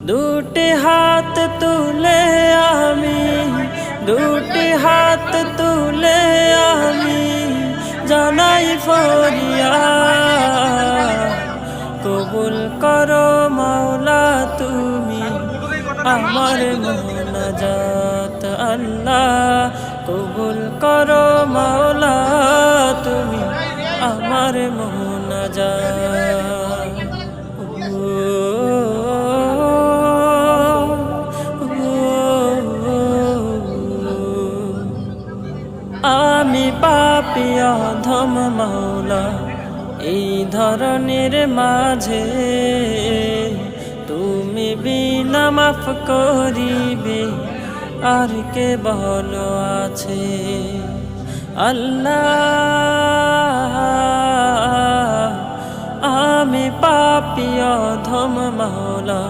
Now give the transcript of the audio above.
দুটি হাত তুলে আমি, দুটি হাত তুলে আমি জানাই ফরিয়াদ, কবুল করো মাওলা তুমি আমার মুনাজাত। আল্লাহ কবুল করো মাওলা তুমি আমার মুনাজাত। আমি পাপী অধম মাওলা, এই ধরনের মাঝে তুমি বিনা মাফ করিবে আর কে ভালো আছে। আল্লাহ আমি পাপী অধম মাওলা,